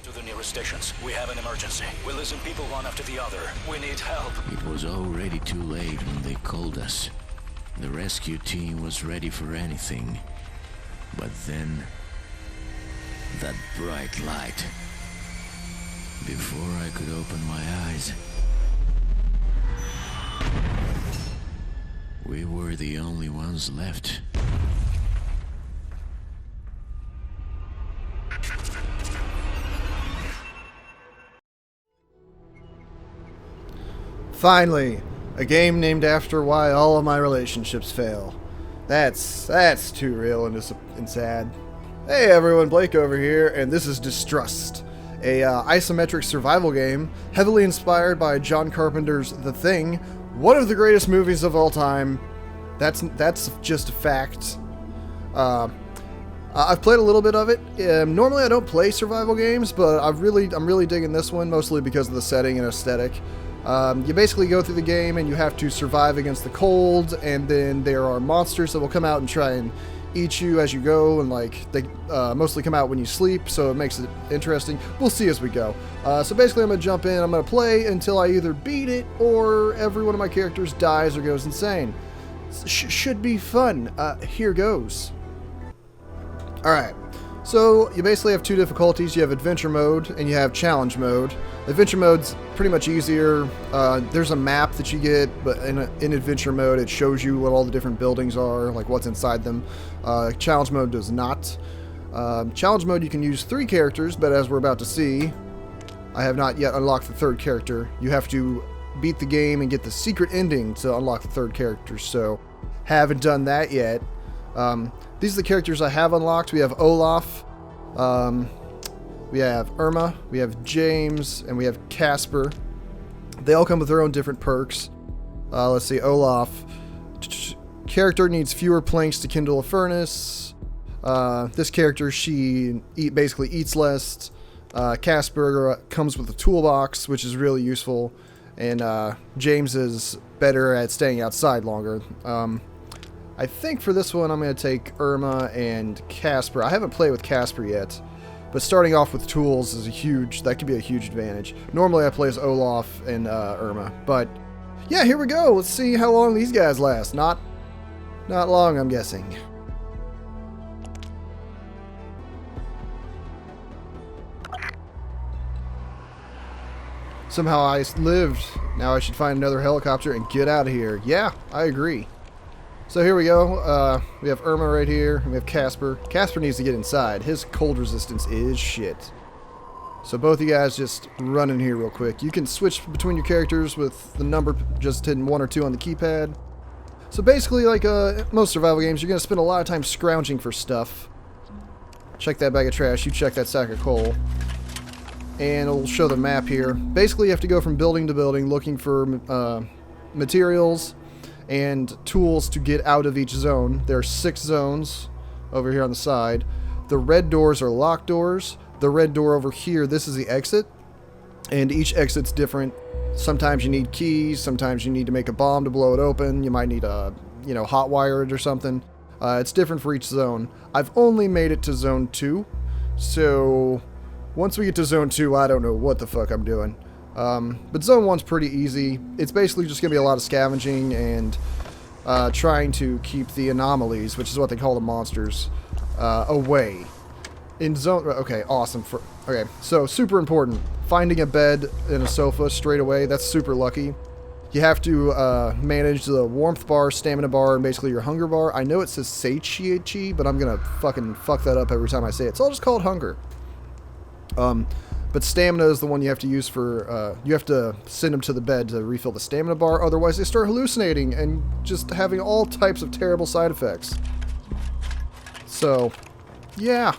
to the nearest stations. We have an emergency. We're losing people one after the other. We need help. It was already too late when they called us. The rescue team was ready for anything. But then, that bright light. Before I could open my eyes, we were the only ones left. Finally, a game named after why all of my relationships fail. That's too real and sad. Hey everyone, Blake over here, and this is Distrust, a isometric survival game heavily inspired by John Carpenter's The Thing, one of the greatest movies of all time. That's just a fact. I've played a little bit of it. Normally I don't play survival games, but I'm really digging this one, mostly because of the setting and aesthetic. You basically go through the game and you have to survive against the cold, and then there are monsters that will come out and try and eat you as you go, and like they mostly come out when you sleep, so it makes it interesting. We'll see as we go. So basically I'm going to jump in, I'm going to play until I either beat it or every one of my characters dies or goes insane. Should be fun. Here goes. Alright. So, you basically have two difficulties. You have Adventure Mode, and you have Challenge Mode. Adventure Mode's pretty much easier. There's a map that you get, but in Adventure Mode, it shows you what all the different buildings are, like what's inside them. Challenge Mode does not. Challenge Mode, you can use 3 characters, but as we're about to see, I have not yet unlocked the 3rd character. You have to beat the game and get the secret ending to unlock the 3rd character, so haven't done that yet. These are the characters I have unlocked. We have Olaf, we have Irma, we have James, and we have Casper. They all come with their own different perks. Let's see, Olaf. Character needs fewer planks to kindle a furnace. This character, basically eats less. Casper comes with a toolbox, which is really useful. And James is better at staying outside longer. I think for this one I'm going to take Irma and Casper. I haven't played with Casper yet, but starting off with tools is that could be a huge advantage. Normally I play as Olaf and Irma, but yeah, here we go. Let's see how long these guys last. Not long, I'm guessing. Somehow I lived. Now I should find another helicopter and get out of here. Yeah, I agree. So here we go. We have Irma right here. And we have Casper. Casper needs to get inside. His cold resistance is shit. So both of you guys just run in here real quick. You can switch between your characters with the number just hitting 1 or 2 on the keypad. So basically, like most survival games, you're going to spend a lot of time scrounging for stuff. Check that bag of trash. You check that sack of coal. And it'll show the map here. Basically, you have to go from building to building looking for materials and tools to get out of each zone. There are 6 zones over here on the side. The red doors are locked doors. The red door over here, this is the exit. And each exit's different. Sometimes you need keys. Sometimes you need to make a bomb to blow it open. You might need a, hot wire it or something. It's different for each zone. I've only made it to zone 2. So once we get to zone 2, I don't know what the fuck I'm doing. But zone 1's pretty easy. It's basically just going to be a lot of scavenging and trying to keep the anomalies, which is what they call the monsters, away. In zone... Okay, awesome. Okay, so super important. Finding a bed and a sofa straight away, that's super lucky. You have to manage the warmth bar, stamina bar, and basically your hunger bar. I know it says satiety, but I'm going to fucking fuck that up every time I say it, so I'll just call it hunger. But stamina is the one you have to use for, you have to send them to the bed to refill the stamina bar, otherwise they start hallucinating and just having all types of terrible side effects. So, yeah.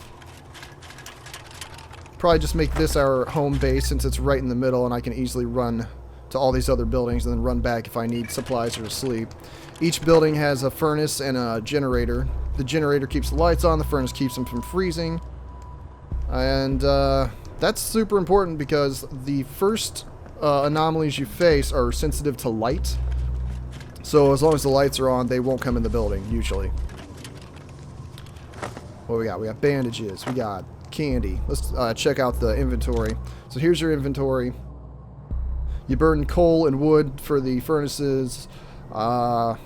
Probably just make this our home base since it's right in the middle and I can easily run to all these other buildings and then run back if I need supplies or to sleep. Each building has a furnace and a generator. The generator keeps the lights on, the furnace keeps them from freezing. And, that's super important because the first anomalies you face are sensitive to light. So as long as the lights are on, they won't come in the building, usually. What we got? We got bandages. We got candy. Let's check out the inventory. So here's your inventory. You burn coal and wood for the furnaces. I'm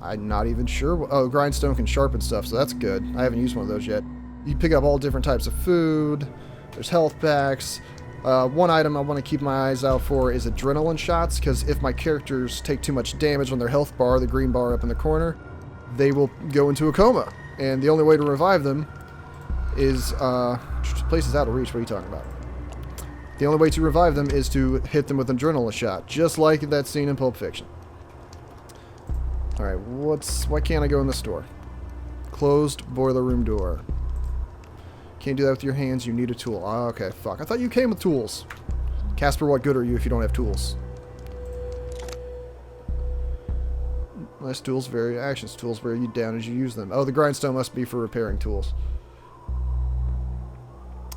not even sure. Oh, grindstone can sharpen stuff, so that's good. I haven't used one of those yet. You pick up all different types of food. There's health packs. One item I want to keep my eyes out for is adrenaline shots, because if my characters take too much damage on their health bar, the green bar up in the corner, they will go into a coma. And the only way to revive them is, place is out of reach. What are you talking about? The only way to revive them is to hit them with an adrenaline shot, just like that scene in Pulp Fiction. Alright, why can't I go in this door? Closed boiler room door. Can't do that with your hands, you need a tool. Oh, okay, fuck. I thought you came with tools. Casper, what good are you if you don't have tools? Less tools vary actions. Tools wear you down as you use them. Oh, the grindstone must be for repairing tools.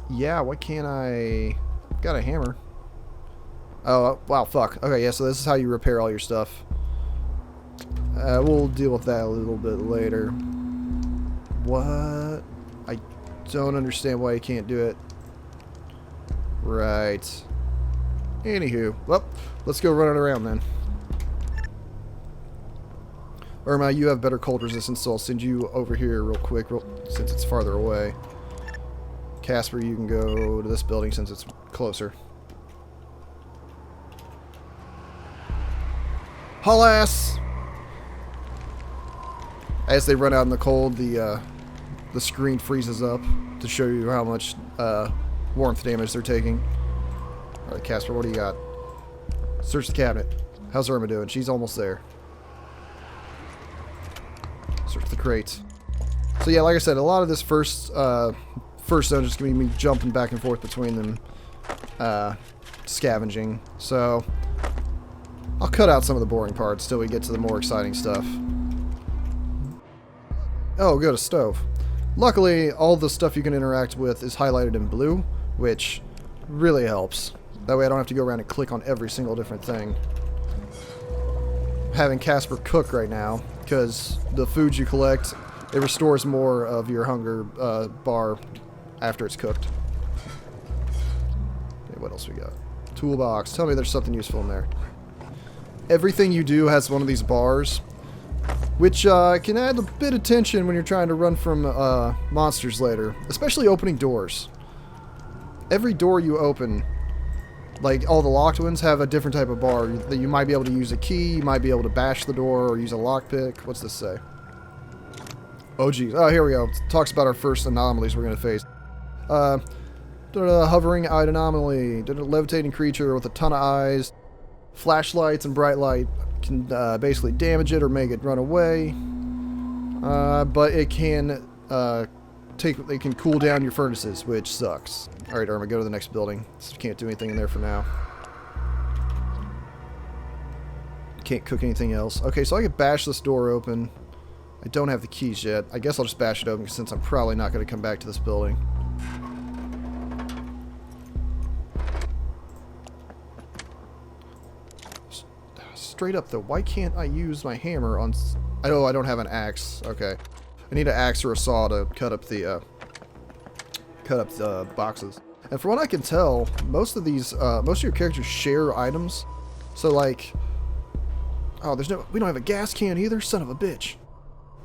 Yeah, why can't I... I've got a hammer. Oh, wow, fuck. Okay, yeah, so this is how you repair all your stuff. We'll deal with that a little bit later. What? I don't understand why you can't do it. Right. Anywho. Well, let's go running around then. Irma, you have better cold resistance, so I'll send you over here real quick, since it's farther away. Casper, you can go to this building since it's closer. Haul ass! As they run out in the cold, the screen freezes up to show you how much warmth damage they're taking. Alright, Casper, what do you got? Search the cabinet. How's Irma doing? She's almost there. Search the crates. So yeah, like I said, a lot of this first zone is going to be me jumping back and forth between them, scavenging. So I'll cut out some of the boring parts till we get to the more exciting stuff. Oh, go to stove. Luckily, all the stuff you can interact with is highlighted in blue, which really helps. That way I don't have to go around and click on every single different thing. I'm having Casper cook right now, because the foods you collect, it restores more of your hunger bar after it's cooked. Okay, what else we got? Toolbox. Tell me there's something useful in there. Everything you do has one of these bars, which can add a bit of tension when you're trying to run from monsters later, especially opening doors. Every door you open, like all the locked ones, have a different type of bar that you might be able to use a key, you might be able to bash the door, or use a lockpick. What's this say? Oh geez. Oh, here we go. It talks about our first anomalies we're going to face. Hovering eyed anomaly. Levitating creature with a ton of eyes. Flashlights and bright light can basically damage it or make it run away. But it can it can cool down your furnaces, which sucks. Alright, Irma, go to the next building. Can't do anything in there for now. Can't cook anything else. Okay, so I can bash this door open. I don't have the keys yet. I guess I'll just bash it open since I'm probably not going to come back to this building. Straight up though, why can't I use my hammer on... I don't have an axe. Okay. I need an axe or a saw to cut up the boxes. And from what I can tell, most of your characters share items. So like... Oh, we don't have a gas can either? Son of a bitch.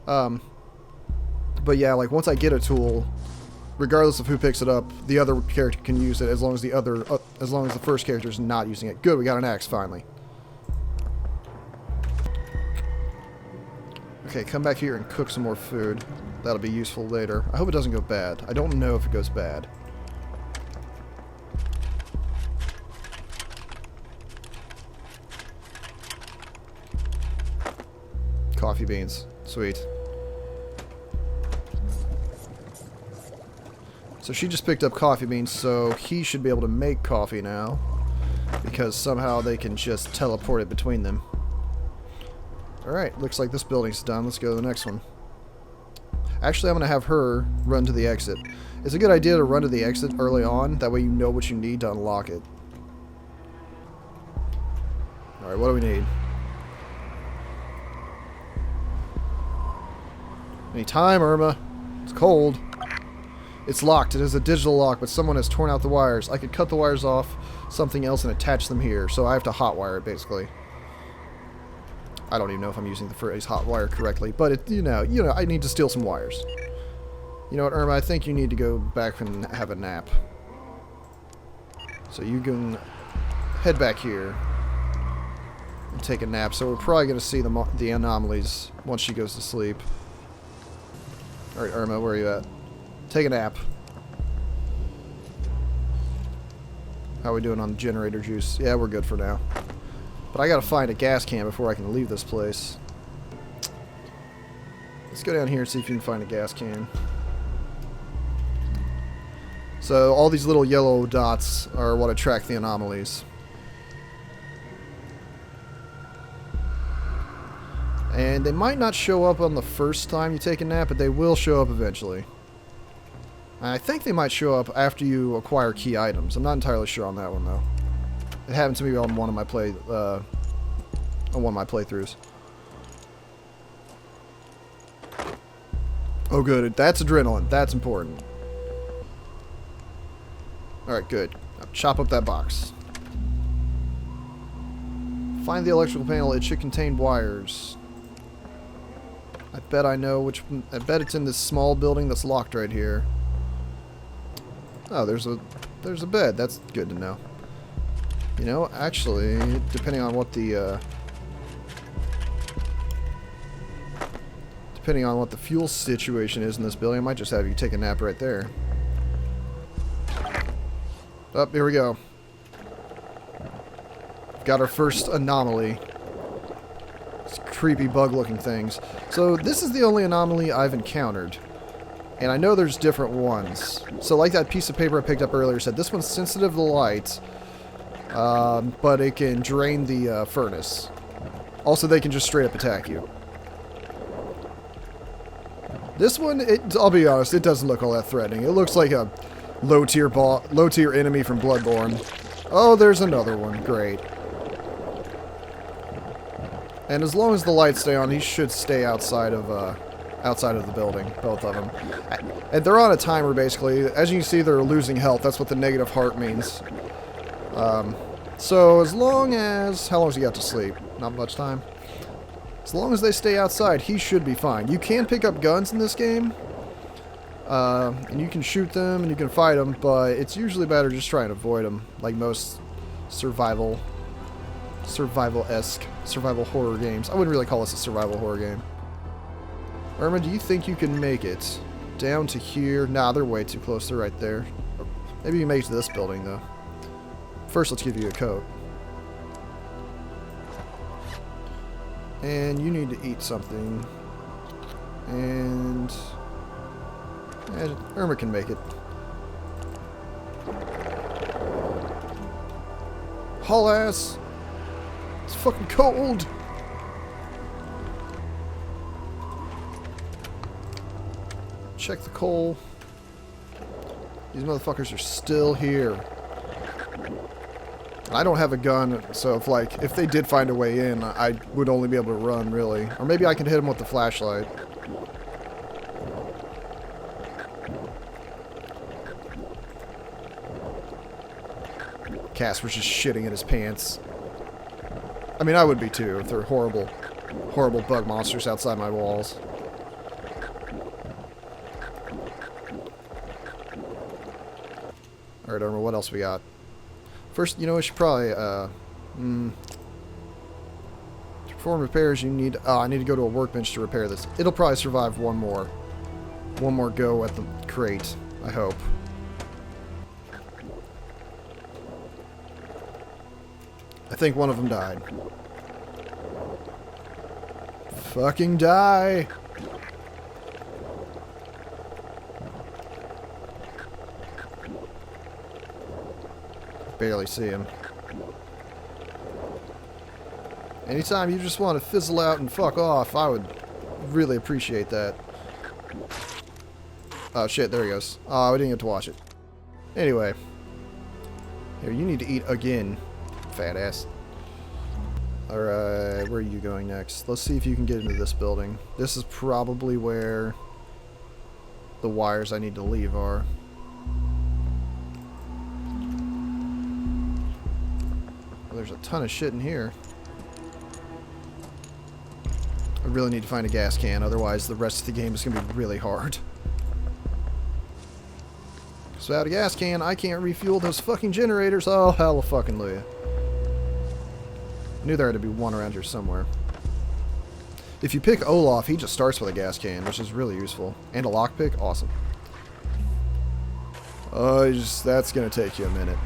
But yeah, like once I get a tool, regardless of who picks it up, the other character can use it as long as the first character is not using it. Good, we got an axe finally. Okay, come back here and cook some more food. That'll be useful later. I hope it doesn't go bad. I don't know if it goes bad. Coffee beans. Sweet. So she just picked up coffee beans, so he should be able to make coffee now. Because somehow they can just teleport it between them. Alright, looks like this building's done. Let's go to the next one. Actually, I'm going to have her run to the exit. It's a good idea to run to the exit early on. That way you know what you need to unlock it. Alright, what do we need? Any time, Irma. It's cold. It's locked. It is a digital lock, but someone has torn out the wires. I could cut the wires off something else and attach them here, so I have to hotwire it, basically. I don't even know if I'm using the phrase hotwire correctly, but it, you know, I need to steal some wires. You know what, Irma? I think you need to go back and have a nap. So you can head back here and take a nap. So we're probably going to see the anomalies once she goes to sleep. All right, Irma, where are you at? Take a nap. How are we doing on generator juice? Yeah, we're good for now. But I gotta find a gas can before I can leave this place. Let's go down here and see if you can find a gas can. So all these little yellow dots are what attract the anomalies. And they might not show up on the first time you take a nap, but they will show up eventually. I think they might show up after you acquire key items. I'm not entirely sure on that one though. It happened to me on one of my playthroughs. Oh, good. That's adrenaline. That's important. All right, good. Now chop up that box. Find the electrical panel. It should contain wires. I bet I know which. I bet it's in this small building that's locked right here. Oh, there's a bed. That's good to know. You know, actually, depending on what the fuel situation is in this building, I might just have you take a nap right there. Oh, here we go. Got our first anomaly. It's creepy bug-looking things. So this is the only anomaly I've encountered. And I know there's different ones. So like that piece of paper I picked up earlier said, this one's sensitive to light, but it can drain the furnace. Also, they can just straight up attack you. This one, I'll be honest, it doesn't look all that threatening. It looks like a low-tier enemy from Bloodborne. Oh, there's another one. Great. And as long as the lights stay on, he should stay outside of the building, both of them. And they're on a timer, basically. As you can see, they're losing health. That's what the negative heart means. So as long as... How long has he got to sleep? Not much time. As long as they stay outside, he should be fine. You can pick up guns in this game. And you can shoot them and you can fight them, but it's usually better just trying to avoid them, like most survival-esque, survival horror games. I wouldn't really call this a survival horror game. Irma, do you think you can make it down to here? Nah, they're way too close. They're right there. Maybe you make it to this building, though. First, let's give you a coat. And you need to eat something. And Irma can make it. Haul ass! It's fucking cold! Check the coal. These motherfuckers are still here. I don't have a gun, so if they did find a way in, I would only be able to run, really. Or maybe I can hit them with the flashlight. Casper's just shitting in his pants. I mean, I would be too if they're horrible, horrible bug monsters outside my walls. Alright, Irma, what else we got? First, you know, we should probably, to perform repairs, you need, I need to go to a workbench to repair this. It'll probably survive one more go at the crate, I hope. I think one of them died. Fucking die! Barely see him. Anytime you just want to fizzle out and fuck off, I would really appreciate that. Oh shit, there he goes. Oh, I didn't get to watch it. Anyway. Here, you need to eat again, fat ass. Alright, where are you going next? Let's see if you can get into this building. This is probably where... the wires I need to leave are. Well, there's a ton of shit in here. I really need to find a gas can, otherwise the rest of the game is going to be really hard. So without a gas can, I can't refuel those fucking generators. Oh, hallelujah. I knew there had to be one around here somewhere. If you pick Olaf, he just starts with a gas can, which is really useful. And a lockpick, awesome. That's going to take you a minute.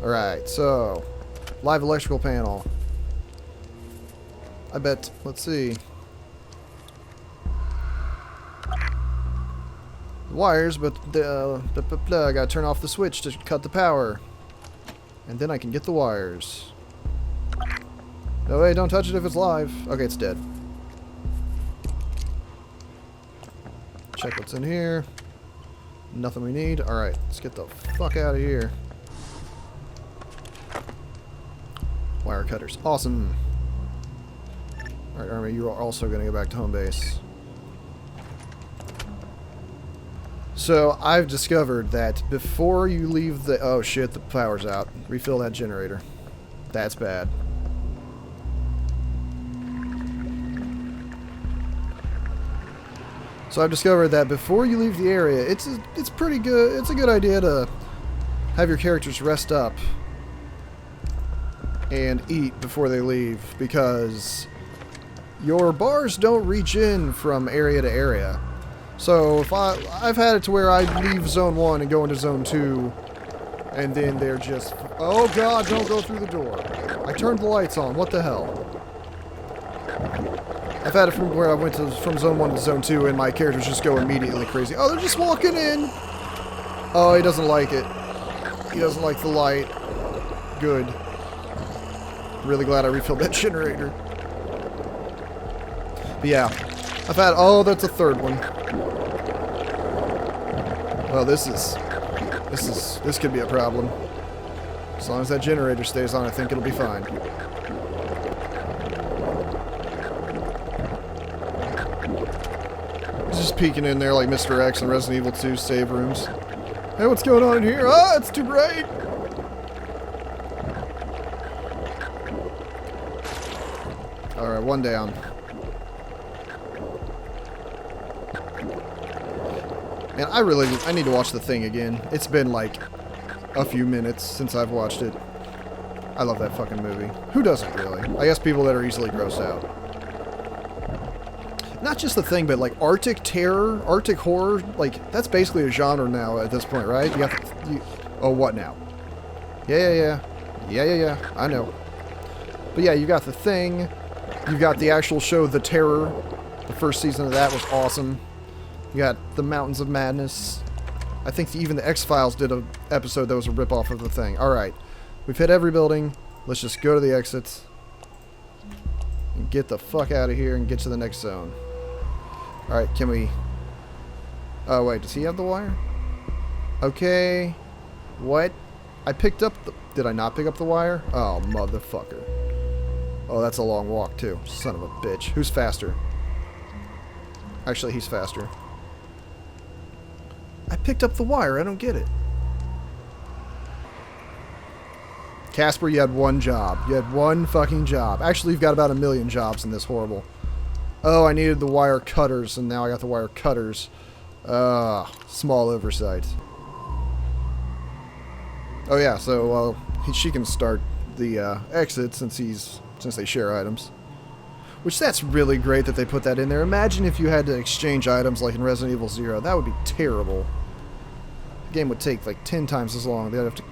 Alright, so live electrical panel. I bet, let's see. Wires, but I gotta turn off the switch to cut the power. And then I can get the wires. No way, don't touch it if it's live. Okay, it's dead. Check what's in here. Nothing we need. Alright, let's get the fuck out of here. Wire cutters. Awesome. Alright, Army, you are also going to go back to home base. So, I've discovered that before you leave the... Oh shit, the power's out. Refill that generator. That's bad. So I've discovered that before you leave the area, it's pretty good. It's a good idea to have your characters rest up and eat before they leave, because your bars don't reach in from area to area. So if I've had it to where I leave Zone 1 and go into Zone 2, and then they're just... Oh god, don't go through the door. I turned the lights on, what the hell? I've had it from where I went from Zone 1 to Zone 2, and my characters just go immediately crazy. Oh, they're just walking in! Oh, he doesn't like it. He doesn't like the light. Good. Really glad I refilled that generator. But yeah, I've had... Oh, that's a third one. Well, this could be a problem. As long as that generator stays on, I think it'll be fine. He's just peeking in there like Mr. X in Resident Evil 2 save rooms. Hey, what's going on in here? Ah, it's too bright! Alright, one down. Man, I need to watch The Thing again. It's been like a few minutes since I've watched it. I love that fucking movie. Who doesn't, really? I guess people that are easily grossed out. Not just The Thing, but like Arctic terror, Arctic horror, like that's basically a genre now at this point, right? Oh, what now? Yeah. I know. But yeah, you got The Thing. You got the actual show, The Terror. The first season of that was awesome. You got The Mountains of Madness. I think even the X-Files did an episode that was a ripoff of The Thing. Alright. We've hit every building. Let's just go to the exits. And get the fuck out of here and get to the next zone. Alright, can we... Oh, wait. Does he have the wire? Okay. What? I picked up the... Did I not pick up the wire? Oh, motherfucker. Oh, that's a long walk, too. Son of a bitch. Who's faster? Actually, he's faster. I picked up the wire. I don't get it. Casper, you had one job. You had one fucking job. Actually, you've got about 1 million jobs in this horrible. Oh, I needed the wire cutters, and now I got the wire cutters. Small oversight. Oh yeah, so she can start the exit since they share items. Which, that's really great that they put that in there. Imagine if you had to exchange items like in Resident Evil 0. That would be terrible. The game would take like 10 times as long. They'd have to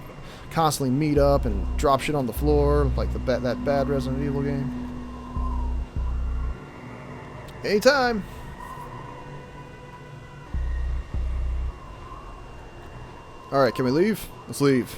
constantly meet up and drop shit on the floor like that bad Resident Evil game. Anytime! Alright, can we leave? Let's leave.